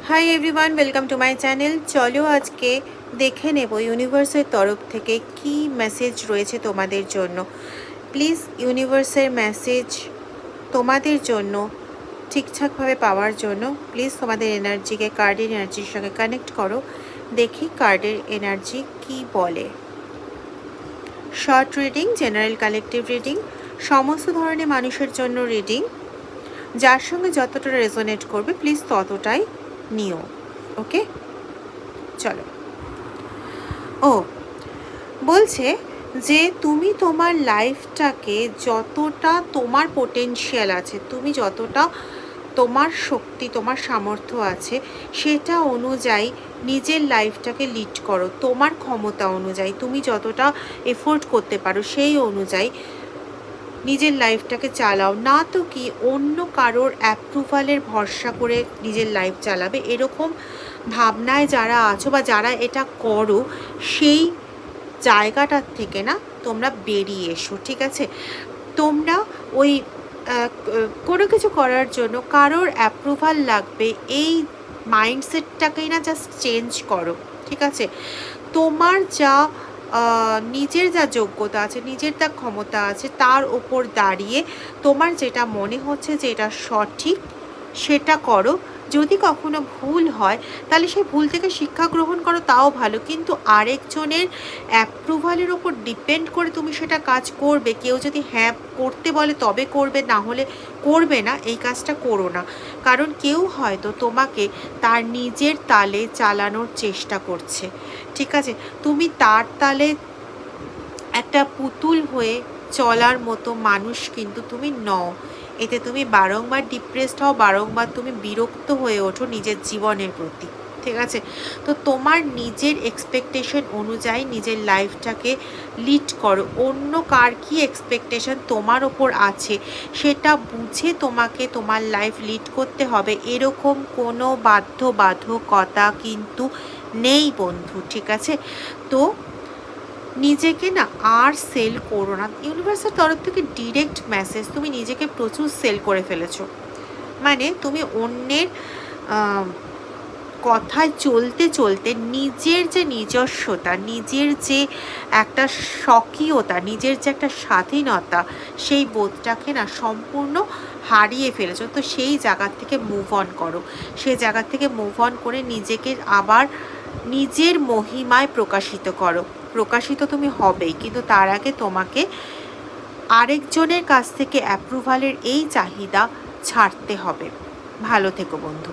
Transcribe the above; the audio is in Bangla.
Hi everyone, welcome to my channel. চলো আজকে দেখে নেব ইউনিভার্সের তরফ থেকে কি মেসেজ রয়েছে তোমাদের জন্য। প্লিজ ইউনিভার্সের মেসেজ তোমাদের জন্য ঠিকঠাকভাবে পাওয়ার জন্য প্লিজ তোমাদের এনার্জিকে কার্ডের এনার্জির সঙ্গে কানেক্ট করো। দেখি কার্ডের এনার্জি কি বলে। Short reading, general collective reading, সমস্ত ধরনের মানুষের জন্য রিডিং। যার সঙ্গে যতটা রেজোনেট করবে প্লিজ ততটাই নিও। ওকে, চলো। বলছে যে তুমি তোমার লাইফটাকে যতটা তোমার পোটেনশিয়াল আছে, তুমি যতটা তোমার শক্তি, তোমার সামর্থ্য আছে, সেটা অনুযায়ী নিজের লাইফটাকে লিড করো। তোমার ক্ষমতা অনুযায়ী তুমি যতটা এফোর্ট করতে পারো সেই অনুযায়ী নিজের লাইফটাকে চালাও। না তো কি অন্য কারোর অ্যাপ্রুভালের ভরসা করে নিজের লাইফ চালাবে, এরকম ভাবনায় যারা আছো বা যারা এটা করো সেই জায়গাটার থেকে না তোমরা বেরিয়ে এসো। ঠিক আছে, তোমরা ওই কোনো কিছু করার জন্য কারোর অ্যাপ্রুভাল লাগবে এই মাইন্ডসেটটাকেই না জাস্ট চেঞ্জ করো। ঠিক আছে, তোমার যা নিজের যা যোগ্যতা আছে, নিজের যা ক্ষমতা আছে, তার ওপর দাঁড়িয়ে তোমার যেটা মনে হচ্ছে যে এটা সঠিক সেটা করো। যদি কখনো ভুল হয় তাহলে সেই ভুল থেকে শিক্ষা গ্রহণ করো, তাও ভালো। কিন্তু আরেকজনের অ্যাপ্রুভালের ওপর ডিপেন্ড করে তুমি সেটা কাজ করবে। কেউ যদি হ্যাঁ করতে বলে তবে করবে, না হলে করবে না, এই কাজটা করো না। কারণ কেউ হয়তো তোমাকে তার নিজের তালে চালানোর চেষ্টা করছে। ঠিক আছে, তুমি তার তালে একটা পুতুল হয়ে চলার মতো মানুষ কিন্তু তুমি নও। এতে তুমি বারংবার ডিপ্রেসড হও, বারংবার তুমি বিরক্ত হয়ে ওঠো নিজের জীবনের প্রতি। ঠিক আছে, তো তোমার নিজের এক্সপেকটেশন অনুযায়ী নিজের লাইফটাকে লিড করো। অন্য কার কী এক্সপেকটেশন তোমার ওপর আছে সেটা বুঝে তোমাকে তোমার লাইফ লিড করতে হবে, এরকম কোনো বাধ্যবাধকতা কিন্তু নেই বন্ধু। ঠিক আছে, তো নিজেকে না আর সেল করো না। ইউনিভার্সের তরফ থেকে ডিরেক্ট মেসেজ, তুমি নিজেকে প্রচুর সেল করে ফেলেছো। মানে তুমি অন্যের কথায় চলতে চলতে নিজের যে নিজস্বতা, নিজের যে একটা স্বকীয়তা, নিজের যে একটা স্বাধীনতা, সেই বোধটাকে না সম্পূর্ণ হারিয়ে ফেলেছো। তো সেই জায়গার থেকে মুভ অন করো। সেই জায়গার থেকে মুভ অন করে নিজেকে আবার নিজের মহিমায় প্রকাশিত করো। প্রকাশিত তুমি হবেই, কিন্তু তার আগে তোমাকে আরেকজনের কাছ থেকে অ্যাপ্রুভালের এই চাহিদা ছাড়তে হবে। ভালো থেকো বন্ধু।